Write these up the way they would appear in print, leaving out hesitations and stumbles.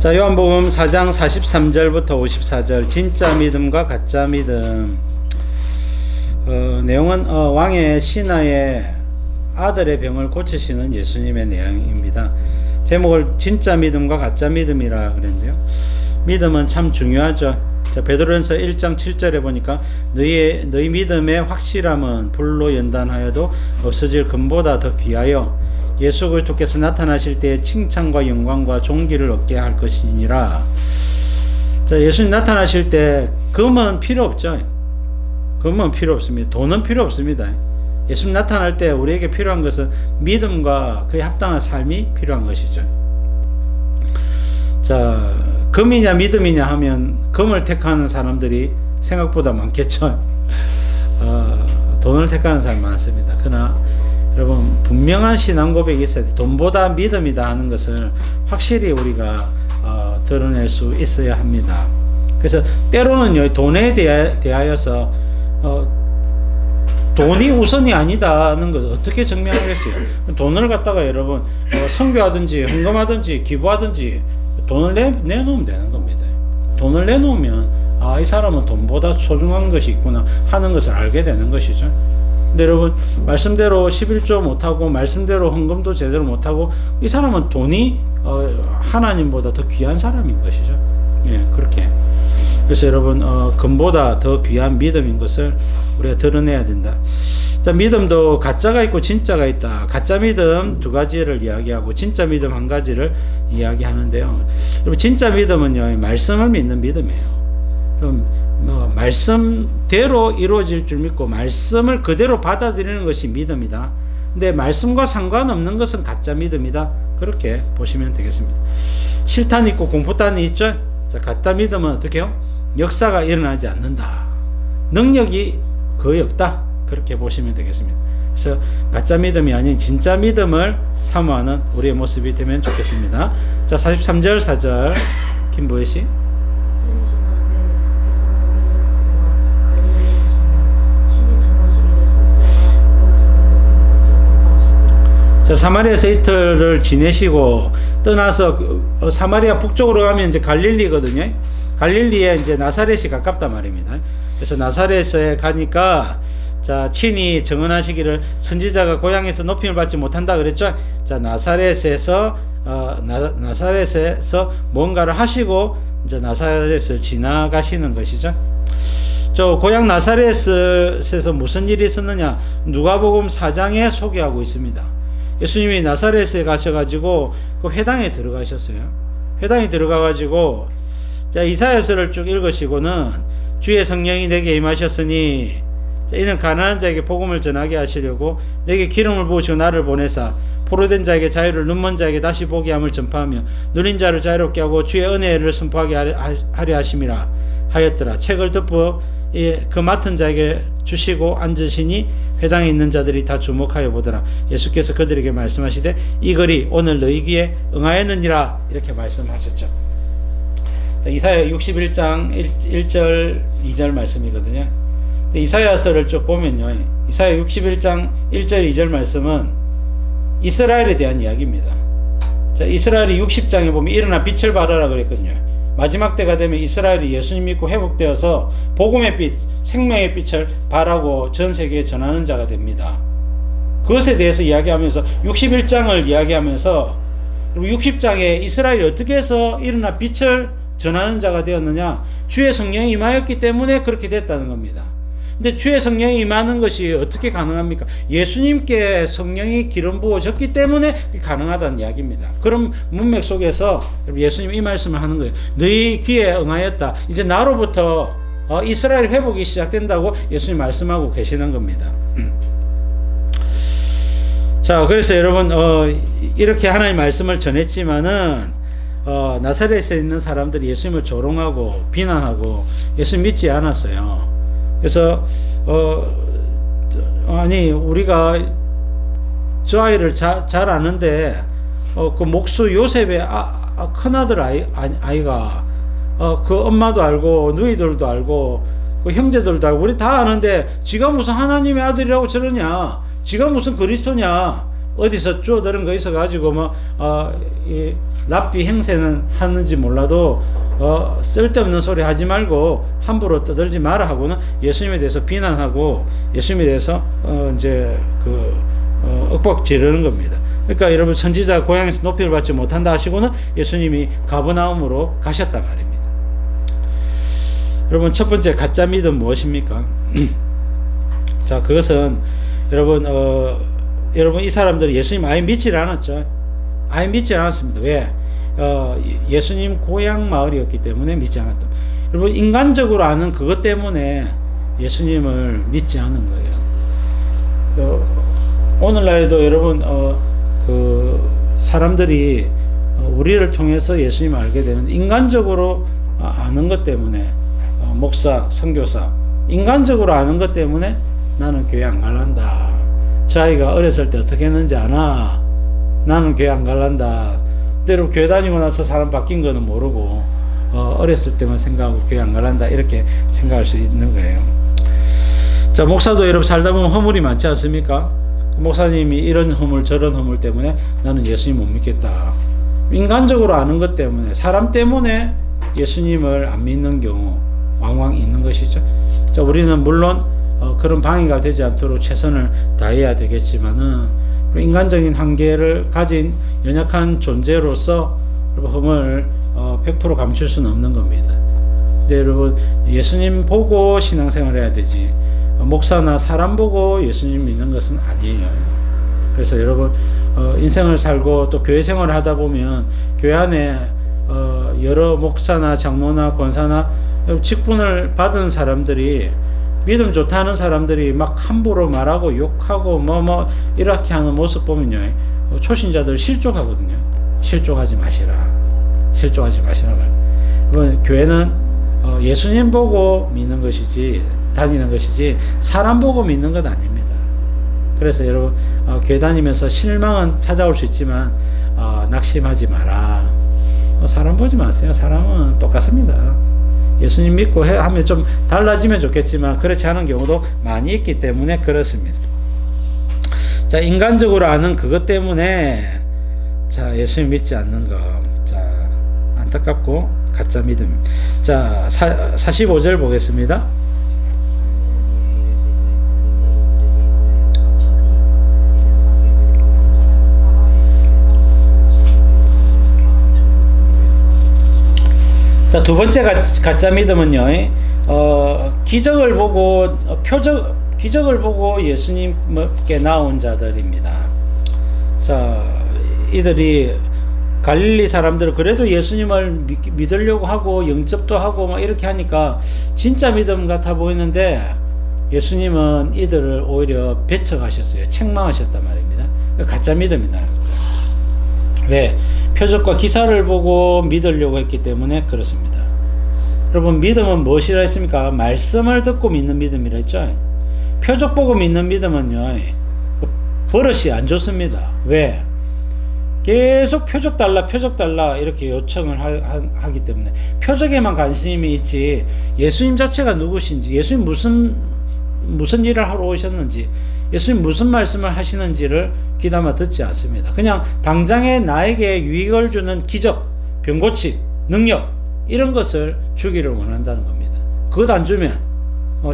자, 요한복음 4장 43절부터 54절 진짜 믿음과 가짜 믿음. 내용은 왕의 신하의 아들의 병을 고치시는 예수님의 내용입니다. 제목을 진짜 믿음과 가짜 믿음이라 그랬는데요. 믿음은 참 중요하죠. 자, 베드로전서 1장 7절에 보니까 너희 믿음의 확실함은 불로 연단하여도 없어질 금보다 더 귀하여 예수 그리스도께서 나타나실 때에 칭찬과 영광과 존귀를 얻게 할 것이니라. 자, 예수님 나타나실 때 금은 필요 없죠. 금은 필요 없습니다. 돈은 필요 없습니다. 예수님 나타날 때 우리에게 필요한 것은 믿음과 그에 합당한 삶이 필요한 것이죠. 자, 금이냐 믿음이냐 하면 금을 택하는 사람들이 생각보다 많겠죠. 돈을 택하는 사람이 많습니다. 그러나 여러분, 분명한 신앙 고백이 있어야 돼. 돈보다 믿음이다 하는 것을 확실히 우리가 드러낼 수 있어야 합니다. 그래서 때로는요, 돈에 대하여서 돈이 우선이 아니다는 것을 어떻게 증명하겠어요? 돈을 갖다가 여러분 선교하든지 헌금하든지 기부하든지 돈을 내놓으면 되는 겁니다. 돈을 내놓으면 이 사람은 돈보다 소중한 것이 있구나 하는 것을 알게 되는 것이죠. 근데 여러분, 말씀대로 11조 못하고 말씀대로 헌금도 제대로 못하고 이 사람은 돈이 하나님보다 더 귀한 사람인 것이죠. 예, 그렇게. 그래서 여러분, 금보다 더 귀한 믿음인 것을 우리가 드러내야 된다. 자, 믿음도 가짜가 있고 진짜가 있다. 가짜 믿음 두 가지를 이야기하고 진짜 믿음 한 가지를 이야기하는데요. 여러분, 진짜 믿음은요, 말씀을 믿는 믿음이에요. 그럼 말씀대로 이루어질 줄 믿고 말씀을 그대로 받아들이는 것이 믿음이다. 근데 말씀과 상관없는 것은 가짜 믿음이다. 그렇게 보시면 되겠습니다. 실탄이 있고 공포탄이 있죠. 자, 가짜 믿음은 어떻게 해요? 역사가 일어나지 않는다. 능력이 거의 없다. 그렇게 보시면 되겠습니다. 그래서 가짜 믿음이 아닌 진짜 믿음을 사모하는 우리의 모습이 되면 좋겠습니다. 자, 43절 4절 김보혜 씨. 자, 사마리아에서 이틀을 지내시고 떠나서 사마리아 북쪽으로 가면 이제 갈릴리거든요. 갈릴리에 이제 나사렛이 가깝단 말입니다. 그래서 나사렛에 가니까 자, 친히 정언하시기를 선지자가 고향에서 높임을 받지 못한다 그랬죠. 자, 나사렛에서 뭔가를 하시고 이제 나사렛을 지나가시는 것이죠. 저 고향 나사렛에서 무슨 일이 있었느냐? 누가복음 4장에 소개하고 있습니다. 예수님이 나사렛에 가셔가지고 그 회당에 들어가셨어요. 회당에 들어가가지고 자, 이사야서를 쭉 읽으시고는 주의 성령이 내게 임하셨으니 이는 가난한 자에게 복음을 전하게 하시려고 내게 기름을 부으시고 나를 보내사 포로된 자에게 자유를 눈먼 자에게 다시 보게 함을 전파하며 누린 자를 자유롭게 하고 주의 은혜를 선포하게 하려 하심이라 하였더라. 책을 덮어 그 맡은 자에게 주시고 앉으시니 회당에 있는 자들이 다 주목하여 보더라. 예수께서 그들에게 말씀하시되 이 글이 오늘 너희 귀에 응하였느니라 이렇게 말씀하셨죠. 자, 이사야 61장 1절 2절 말씀이거든요. 이사야서를 쭉 보면요, 이사야 61장 1절 2절 말씀은 이스라엘에 대한 이야기입니다. 자, 이스라엘이 60장에 보면 일어나 빛을 발하라 그랬거든요. 마지막 때가 되면 이스라엘이 예수님 믿고 회복되어서 복음의 빛, 생명의 빛을 발하고 전 세계에 전하는 자가 됩니다. 그것에 대해서 이야기하면서 61장을 이야기하면서 60장에 이스라엘이 어떻게 해서 일어나 빛을 전하는 자가 되었느냐? 주의 성령이 임하였기 때문에 그렇게 됐다는 겁니다. 근데 주의 성령이 임하는 것이 어떻게 가능합니까? 예수님께 성령이 기름 부어졌기 때문에 가능하다는 이야기입니다. 그런 문맥 속에서 예수님이 이 말씀을 하는 거예요. 너희 귀에 응하였다. 이제 나로부터 이스라엘 회복이 시작된다고 예수님 말씀하고 계시는 겁니다. 자, 그래서 여러분 이렇게 하나님 말씀을 전했지만은 나사렛에 있는 사람들이 예수님을 조롱하고 비난하고 예수님 믿지 않았어요. 그래서 아니 우리가 저 아이를 잘 아는데 그 목수 요셉의 큰아들 아이가 그 엄마도 알고 누이들도 알고 그 형제들도 알고 우리 다 아는데 지가 무슨 하나님의 아들이라고 저러냐? 지가 무슨 그리스도냐? 어디서 주워들은 거 있어가지고 이 랍비 행세는 하는지 몰라도 쓸데없는 소리 하지 말고 함부로 떠들지 마라 하고는 예수님에 대해서 비난하고 예수님에 대해서 이제 윽박 지르는 겁니다. 그러니까 여러분 선지자 고향에서 높이를 받지 못한다 하시고는 예수님이 가버나움으로 가셨단 말입니다. 여러분 첫 번째 가짜 믿음 무엇입니까? 자, 그것은 여러분 여러분 이 사람들이 예수님 아예 믿지 않았죠. 아예 믿지 않았습니다. 왜? 예수님 고향 마을이었기 때문에 믿지 않았다. 여러분 인간적으로 아는 그것 때문에 예수님을 믿지 않은 거예요. 오늘날에도 여러분 사람들이 우리를 통해서 예수님을 알게 되는 인간적으로 아는 것 때문에 목사, 선교사 인간적으로 아는 것 때문에 나는 교회 안 갈란다. 자기가 어렸을 때 어떻게 했는지 아나? 나는 교회 안 갈란다. 근데 여러분 교회 다니고 나서 사람 바뀐 거는 모르고 어렸을 때만 생각하고 교회 안 갈란다 이렇게 생각할 수 있는 거예요. 자, 목사도 여러분 살다 보면 허물이 많지 않습니까? 목사님이 이런 허물 저런 허물 때문에 나는 예수님 못 믿겠다. 인간적으로 아는 것 때문에 사람 때문에 예수님을 안 믿는 경우 왕왕 있는 것이죠. 자, 우리는 물론 그런 방해가 되지 않도록 최선을 다해야 되겠지만은 인간적인 한계를 가진 연약한 존재로서 허물 100% 감출 수는 없는 겁니다. 근데 여러분 예수님 보고 신앙생활 해야 되지 목사나 사람 보고 예수님 믿는 것은 아니에요. 그래서 여러분 인생을 살고 또 교회 생활을 하다 보면 교회 안에 여러 목사나 장로나 권사나 직분을 받은 사람들이 믿음 좋다는 사람들이 막 함부로 말하고 욕하고 이렇게 하는 모습 보면요 초신자들 실족하거든요. 실족하지 마시라. 실족하지 마시라. 교회는 예수님 보고 믿는 것이지 다니는 것이지 사람 보고 믿는 것 아닙니다. 그래서 여러분 교회 다니면서 실망은 찾아올 수 있지만 낙심하지 마라. 사람 보지 마세요. 사람은 똑같습니다. 예수님 믿고 하면 좀 달라지면 좋겠지만 그렇지 않은 경우도 많이 있기 때문에 그렇습니다. 자, 인간적으로 아는 그것 때문에 자 예수님 믿지 않는 것, 자 안타깝고 가짜 믿음. 자 45절 보겠습니다. 자, 두 번째 가짜 믿음은요, 기적을 보고, 기적을 보고 예수님께 나온 자들입니다. 자, 이들이 갈릴리 사람들은 그래도 예수님을 믿으려고 하고, 영접도 하고, 이렇게 하니까 진짜 믿음 같아 보이는데, 예수님은 이들을 오히려 배척하셨어요. 책망하셨단 말입니다. 가짜 믿음이다. 왜? 표적과 기사를 보고 믿으려고 했기 때문에 그렇습니다. 여러분 믿음은 무엇이라 했습니까? 말씀을 듣고 믿는 믿음이라 했죠. 표적 보고 믿는 믿음은요 버릇이 안 좋습니다. 왜? 계속 표적 달라 이렇게 요청을 하기 때문에 표적에만 관심이 있지 예수님 자체가 누구신지 예수님 무슨 일을 하러 오셨는지 예수님 무슨 말씀을 하시는지를 귀담아 듣지 않습니다. 그냥 당장에 나에게 유익을 주는 기적, 병고침, 능력 이런 것을 주기를 원한다는 겁니다. 그것 안 주면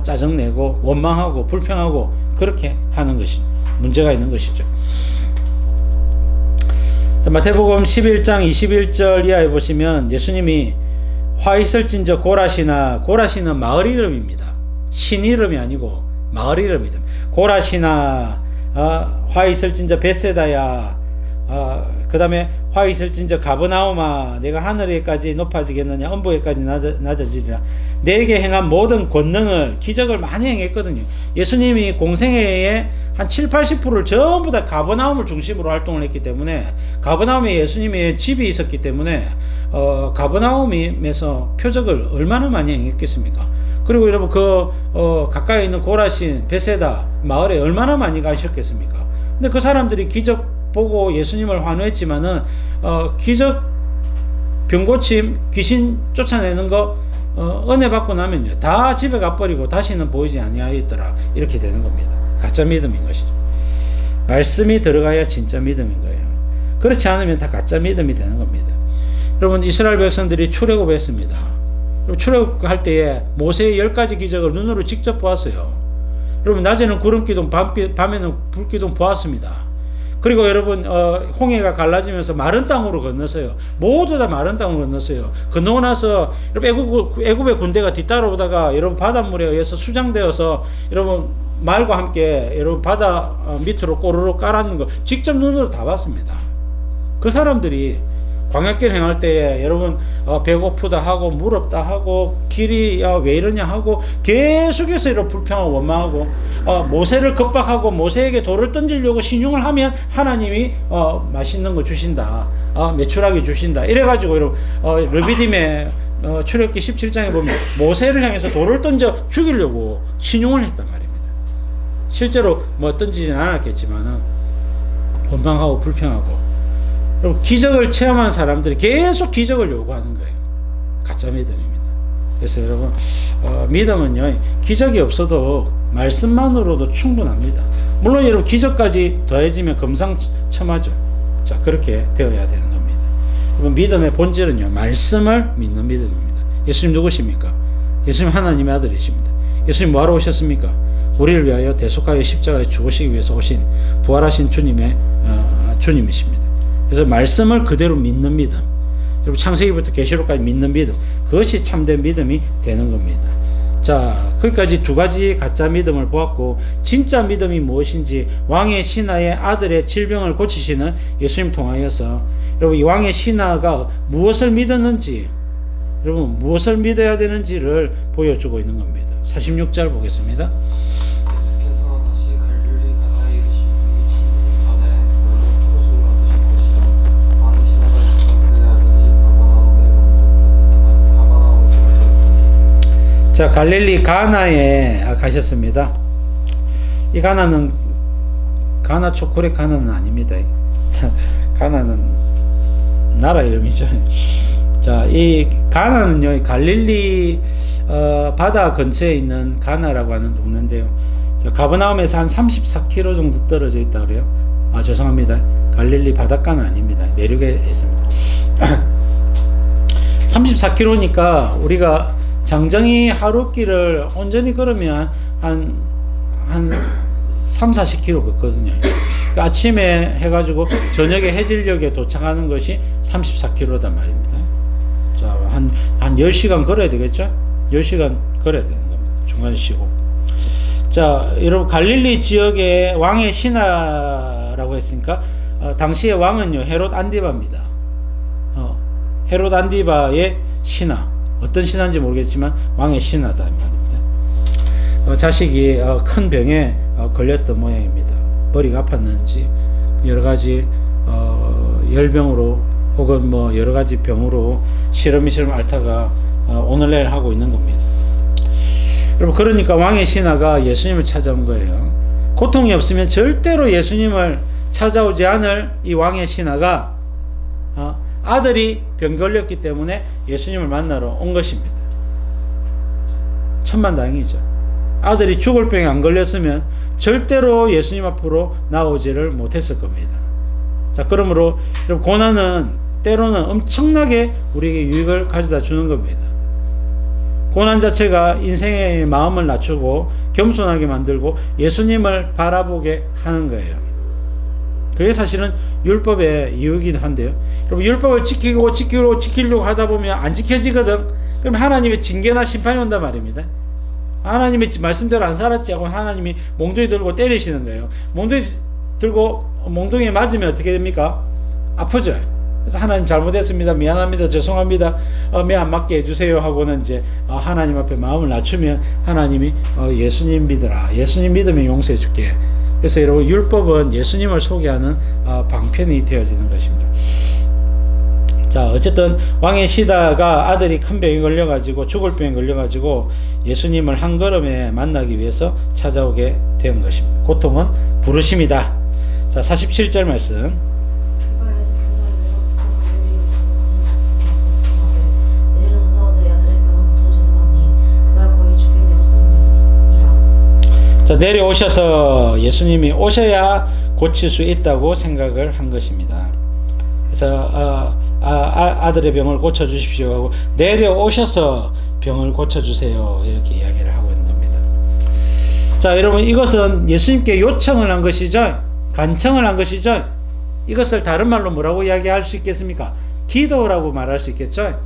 짜증내고 원망하고 불평하고 그렇게 하는 것이 문제가 있는 것이죠. 자, 마태복음 11장 21절 이하에 보시면 예수님이 화 있을진저 고라시는 마을 이름입니다. 신 이름이 아니고 마을 이름이다. 고라시나 화 있을진저 벳세다야 그 다음에 화 있을진저 가버나움아 내가 하늘에까지 높아지겠느냐 음부에까지 낮아지리라. 내게 행한 모든 권능을 기적을 많이 행했거든요. 예수님이 공생애에 한 70-80%를 전부 다 가버나움을 중심으로 활동을 했기 때문에 가버나움에 예수님의 집이 있었기 때문에 가버나움에서 표적을 얼마나 많이 행했겠습니까? 그리고 여러분 가까이 있는 고라신 벳세다 마을에 얼마나 많이 가셨겠습니까? 근데 그 사람들이 기적 보고 예수님을 환호했지만은 기적 병고침 귀신 쫓아내는 거 은혜 받고 나면요 다 집에 가버리고 다시는 보이지 아니하였더라 이렇게 되는 겁니다. 가짜 믿음인 것이죠. 말씀이 들어가야 진짜 믿음인 거예요. 그렇지 않으면 다 가짜 믿음이 되는 겁니다. 여러분, 이스라엘 백성들이 출애굽했습니다. 출애굽할 때에 모세의 10가지 기적을 눈으로 직접 보았어요. 여러분, 낮에는 구름기둥, 밤에는 불기둥 보았습니다. 그리고 여러분, 홍해가 갈라지면서 마른 땅으로 건넜어요. 모두 다 마른 땅으로 건넜어요. 건너고 나서 여러분, 애굽의 군대가 뒤따라오다가 여러분 바닷물에 의해서 수장되어서 여러분 말과 함께 여러분 바다 밑으로 꼬르륵 깔아놓는 거 직접 눈으로 다 봤습니다. 그 사람들이 광야길 행할 때에 여러분 배고프다 하고 물 없다 하고 길이 왜 이러냐 하고 계속해서 이런 불평하고 원망하고 모세를 겁박하고 모세에게 돌을 던지려고 신용을 하면 하나님이 맛있는 거 주신다, 매출하게 주신다 이래가지고 여러분 르비딤의 출애굽기 17장에 보면 모세를 향해서 돌을 던져 죽이려고 신용을 했단 말입니다. 실제로 뭐 던지진 않았겠지만은 원망하고 불평하고. 그럼 기적을 체험한 사람들이 계속 기적을 요구하는 거예요. 가짜 믿음입니다. 그래서 여러분, 믿음은요, 기적이 없어도 말씀만으로도 충분합니다. 물론 여러분, 기적까지 더해지면 금상첨화죠. 자, 그렇게 되어야 되는 겁니다. 여러분, 믿음의 본질은요, 말씀을 믿는 믿음입니다. 예수님 누구십니까? 예수님 하나님의 아들이십니다. 예수님 뭐하러 오셨습니까? 우리를 위하여 대속하여 십자가에 죽으시기 위해서 오신 부활하신 주님이십니다. 그래서 말씀을 그대로 믿는 믿음, 여러분 창세기부터 계시록까지 믿는 믿음, 그것이 참된 믿음이 되는 겁니다. 자, 거기까지 두 가지 가짜 믿음을 보았고, 진짜 믿음이 무엇인지 왕의 신하의 아들의 질병을 고치시는 예수님 통하여서 여러분 이 왕의 신하가 무엇을 믿었는지, 여러분 무엇을 믿어야 되는지를 보여주고 있는 겁니다. 46절 보겠습니다. 자, 갈릴리 가나에 가셨습니다. 이 가나는 가나 초콜릿 가나는 아닙니다. 자, 가나는 나라 이름이죠. 자, 이 가나는요, 갈릴리 바다 근처에 있는 가나라고 하는 동네인데요. 자, 가버나움에서 한 34km 정도 떨어져 있다 그래요. 죄송합니다. 갈릴리 바닷가는 아닙니다. 내륙에 있습니다. 34km니까 우리가 장정이 하루길을 온전히 걸으면 한 3-40km 걷거든요. 그러니까 아침에 해가지고 저녁에 해질녘에 도착하는 것이 34km단 말입니다. 자, 한 10시간 걸어야 되겠죠? 10시간 걸어야 되는 겁니다. 중간에 쉬고. 자, 여러분, 갈릴리 지역의 왕의 신하라고 했으니까, 당시의 왕은요, 헤롯 안디바입니다. 헤롯 안디바의 신하. 어떤 신하인지 모르겠지만 왕의 신하다 말입니다. 자식이 큰 병에 걸렸던 모양입니다. 머리가 아팠는지 여러 가지 열병으로 혹은 뭐 여러 가지 병으로 시름시름 앓다가 오늘날 하고 있는 겁니다. 여러분, 그러니까 왕의 신하가 예수님을 찾아온 거예요. 고통이 없으면 절대로 예수님을 찾아오지 않을 이 왕의 신하가 아들이 병 걸렸기 때문에 예수님을 만나러 온 것입니다. 천만다행이죠. 아들이 죽을 병에 안 걸렸으면 절대로 예수님 앞으로 나오지를 못했을 겁니다. 자, 그러므로 여러분, 고난은 때로는 엄청나게 우리에게 유익을 가져다 주는 겁니다. 고난 자체가 인생의 마음을 낮추고 겸손하게 만들고 예수님을 바라보게 하는 거예요. 그게 사실은 율법의 이유이기도 한데요. 여러분, 율법을 지키려고 하다 보면 안 지켜지거든. 그럼 하나님의 징계나 심판이 온단 말입니다. 하나님의 말씀대로 안 살았지 하고 하나님이 몽둥이 들고 때리시는 거예요. 몽둥이 들고 몽둥이에 맞으면 어떻게 됩니까? 아프죠. 그래서 하나님 잘못했습니다. 미안합니다. 죄송합니다. 매 안 맞게 해주세요 하고는 이제 하나님 앞에 마음을 낮추면 하나님이 예수님 믿어라. 예수님 믿으면 용서해 줄게. 그래서 여러분, 율법은 예수님을 소개하는 방편이 되어지는 것입니다. 자, 어쨌든 왕의 시다가 아들이 큰 병에 걸려가지고 죽을 병에 걸려가지고 예수님을 한 걸음에 만나기 위해서 찾아오게 된 것입니다. 고통은 부르심이다. 자, 47절 말씀. 자, 내려오셔서 예수님이 오셔야 고칠 수 있다고 생각을 한 것입니다. 그래서 아들의 병을 고쳐주십시오 하고 내려오셔서 병을 고쳐주세요 이렇게 이야기를 하고 있는 겁니다. 자, 여러분, 이것은 예수님께 요청을 한 것이죠. 간청을 한 것이죠. 이것을 다른 말로 뭐라고 이야기할 수 있겠습니까? 기도라고 말할 수 있겠죠.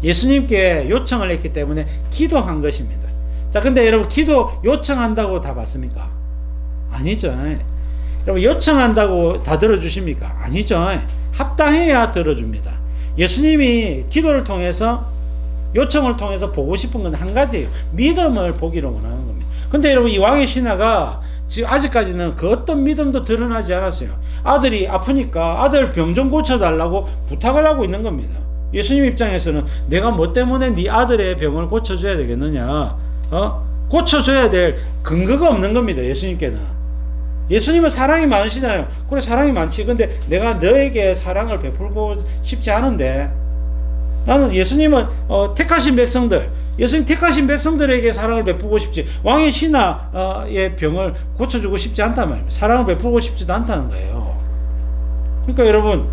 예수님께 요청을 했기 때문에 기도한 것입니다. 자, 근데 여러분, 기도 요청한다고 다 받습니까? 아니죠. 여러분, 요청한다고 다 들어주십니까? 아니죠. 합당해야 들어줍니다. 예수님이 기도를 통해서, 요청을 통해서 보고 싶은 건 한 가지예요. 믿음을 보기를 원하는 겁니다. 근데 여러분, 이 왕의 신하가 지금 아직까지는 그 어떤 믿음도 드러나지 않았어요. 아들이 아프니까 아들 병 좀 고쳐달라고 부탁을 하고 있는 겁니다. 예수님 입장에서는 내가 뭐 때문에 네 아들의 병을 고쳐줘야 되겠느냐, 고쳐줘야 될 근거가 없는 겁니다. 예수님께는. 예수님은 사랑이 많으시잖아요. 그래, 사랑이 많지. 근데 내가 너에게 사랑을 베풀고 싶지 않은데, 나는 예수님은 택하신 백성들, 예수님 택하신 백성들에게 사랑을 베풀고 싶지, 왕의 신하의 병을 고쳐주고 싶지 않단 말입니다. 사랑을 베풀고 싶지도 않다는 거예요. 그러니까 여러분,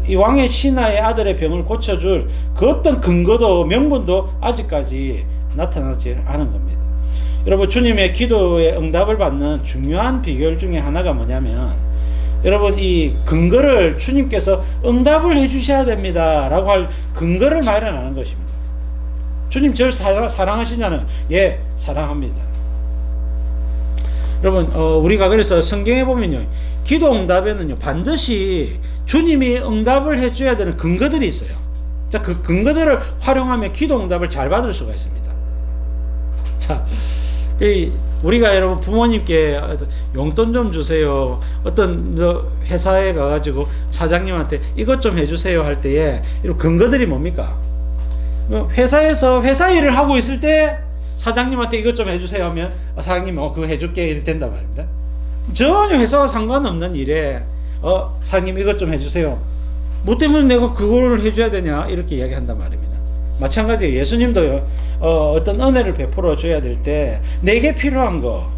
이 왕의 신하의 아들의 병을 고쳐줄 그 어떤 근거도 명분도 아직까지 나타나지 않은 겁니다. 여러분, 주님의 기도에 응답을 받는 중요한 비결 중에 하나가 뭐냐면, 여러분, 이 근거를 주님께서 응답을 해주셔야 됩니다 라고 할 근거를 마련하는 것입니다. 주님 저를 사랑하시냐는, 예, 사랑합니다. 여러분, 우리가 그래서 성경에 보면요, 기도 응답에는요 반드시 주님이 응답을 해줘야 되는 근거들이 있어요. 자, 그 근거들을 활용하면 기도 응답을 잘 받을 수가 있습니다. 자, 우리가 여러분 부모님께 용돈 좀 주세요, 어떤 회사에 가가지고 사장님한테 이것 좀 해주세요 할 때에 이런 근거들이 뭡니까? 회사에서 회사 일을 하고 있을 때 사장님한테 이것 좀 해주세요 하면 사장님 그거 해줄게 이렇게 된단 말입니다. 전혀 회사와 상관없는 일에 사장님 이것 좀 해주세요, 뭐 때문에 내가 그걸 해줘야 되냐 이렇게 이야기한단 말입니다. 마찬가지예요. 예수님도요, 어떤 은혜를 베풀어 줘야 될 때 내게 필요한 거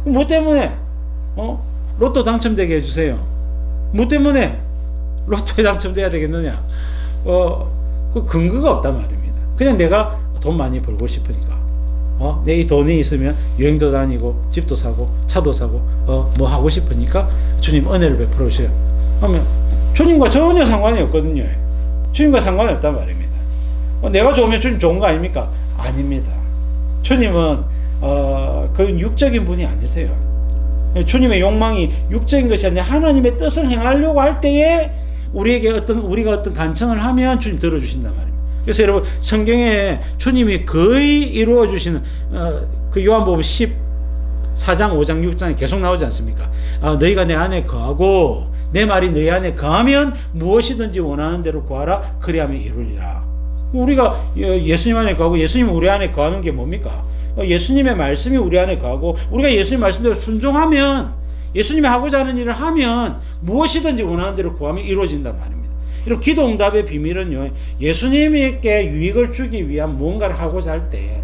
뭐 때문에 로또 당첨되게 해주세요, 뭐 때문에 로또에 당첨돼야 되겠느냐, 그 근거가 없단 말입니다. 그냥 내가 돈 많이 벌고 싶으니까, 내 이 돈이 있으면 여행도 다니고 집도 사고 차도 사고 뭐 하고 싶으니까 주님 은혜를 베풀어 주세요 하면 주님과 전혀 상관이 없거든요. 주님과 상관이 없단 말입니다. 내가 좋으면 주님 좋은 거 아닙니까? 아닙니다. 주님은 그 육적인 분이 아니세요. 주님의 욕망이 육적인 것이 아니라 하나님의 뜻을 행하려고 할 때에 우리가 어떤 간청을 하면 주님 들어주신단 말입니다. 그래서 여러분, 성경에 주님이 거의 이루어 주시는 그 요한복음 14장 5장 6장에 계속 나오지 않습니까? 너희가 내 안에 거하고 내 말이 너희 안에 거하면 무엇이든지 원하는 대로 구하라, 그리하면 이루리라. 우리가 예수님 안에 거하고 예수님이 우리 안에 거하는 게 뭡니까? 예수님의 말씀이 우리 안에 거하고 우리가 예수님 말씀대로 순종하면, 예수님이 하고자 하는 일을 하면 무엇이든지 원하는 대로 구하면 이루어진단 말입니다. 이런 기도 응답의 비밀은요, 예수님께 유익을 주기 위한 무언가를 하고자 할 때,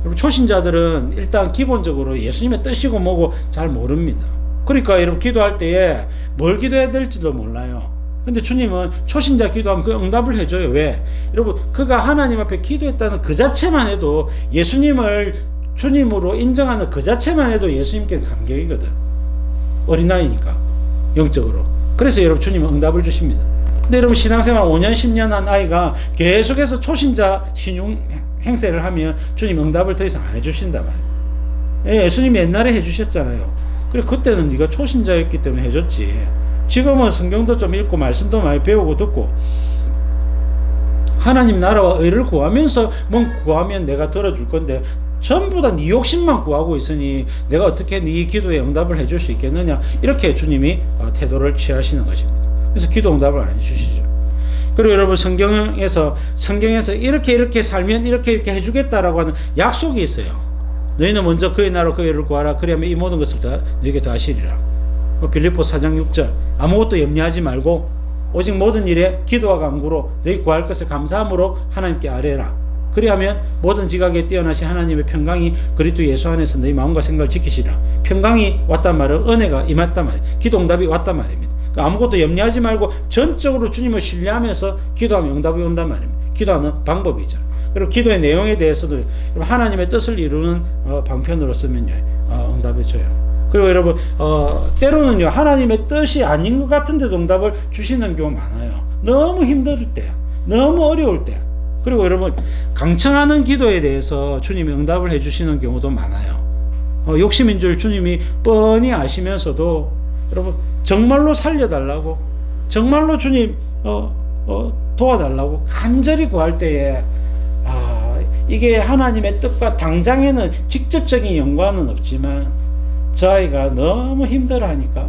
여러분, 초신자들은 일단 기본적으로 예수님의 뜻이고 뭐고 잘 모릅니다. 그러니까 여러분, 기도할 때에 뭘 기도해야 될지도 몰라요. 근데 주님은 초신자 기도하면 그 응답을 해줘요. 왜? 여러분, 그가 하나님 앞에 기도했다는 그 자체만 해도, 예수님을 주님으로 인정하는 그 자체만 해도 예수님께 감격이거든. 어린아이니까, 영적으로. 그래서 여러분, 주님은 응답을 주십니다. 근데 여러분, 신앙생활 5년 10년 한 아이가 계속해서 초신자 신용 행세를 하면 주님 응답을 더 이상 안 해주신단 말이에요. 예수님이 옛날에 해주셨잖아요. 그래, 그때는 네가 초신자였기 때문에 해줬지. 지금은 성경도 좀 읽고 말씀도 많이 배우고 듣고 하나님 나라와 의를 구하면서 뭐 구하면 내가 들어줄 건데 전부 다 네 욕심만 구하고 있으니 내가 어떻게 네 기도에 응답을 해줄 수 있겠느냐, 이렇게 주님이 태도를 취하시는 것입니다. 그래서 기도 응답을 안 해주시죠. 그리고 여러분, 성경에서 이렇게 살면 이렇게 해주겠다라고 하는 약속이 있어요. 너희는 먼저 그의 나라와 그의 의를 구하라, 그리하면 이 모든 것을 다 너희에게 더하시리라. 빌립보 4장 6절, 아무것도 염려하지 말고 오직 모든 일에 기도와 간구로 너희 구할 것을 감사함으로 하나님께 아뢰라. 그리하면 모든 지각에 뛰어나신 하나님의 평강이 그리스도 예수 안에서 너희 마음과 생각을 지키시리라. 평강이 왔단 말은 은혜가 임했단 말이에요. 기도 응답이 왔단 말입니다. 그러니까 아무것도 염려하지 말고 전적으로 주님을 신뢰하면서 기도하면 응답이 온단 말입니다. 기도하는 방법이죠. 그리고 기도의 내용에 대해서도 하나님의 뜻을 이루는 방편으로 쓰면요, 응답해 줘요. 그리고 여러분, 때로는요, 하나님의 뜻이 아닌 것 같은데도 응답을 주시는 경우 많아요. 너무 힘들 때, 너무 어려울 때. 그리고 여러분, 강청하는 기도에 대해서 주님이 응답을 해주시는 경우도 많아요. 욕심인 줄 주님이 뻔히 아시면서도 여러분, 정말로 살려달라고, 정말로 주님 도와달라고 간절히 구할 때에 이게 하나님의 뜻과 당장에는 직접적인 연관은 없지만 저 아이가 너무 힘들어하니까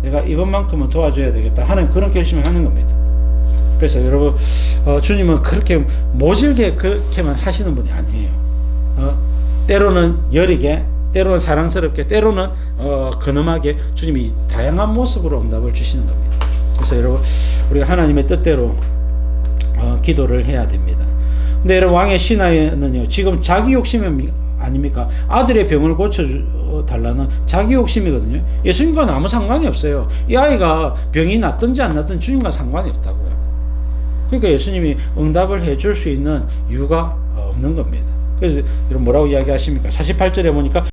내가 이번만큼은 도와줘야 되겠다 하는 그런 결심을 하는 겁니다. 그래서 여러분, 주님은 그렇게 모질게 그렇게만 하시는 분이 아니에요. 때로는 여리게, 때로는 사랑스럽게, 때로는 근엄하게 주님이 다양한 모습으로 응답을 주시는 겁니다. 그래서 여러분, 우리가 하나님의 뜻대로 기도를 해야 됩니다. 근데 여러분, 왕의 신하에는요, 지금 자기 욕심이 아닙니까? 아들의 병을 고쳐달라는 자기 욕심이거든요. 예수님과는 아무 상관이 없어요. 이 아이가 병이 낫든지 안 낫든지 주님과 상관이 없다고요. 그러니까 예수님이 응답을 해줄 수 있는 이유가 없는 겁니다. 그래서 여러분, 뭐라고 이야기하십니까? 48절에 보니까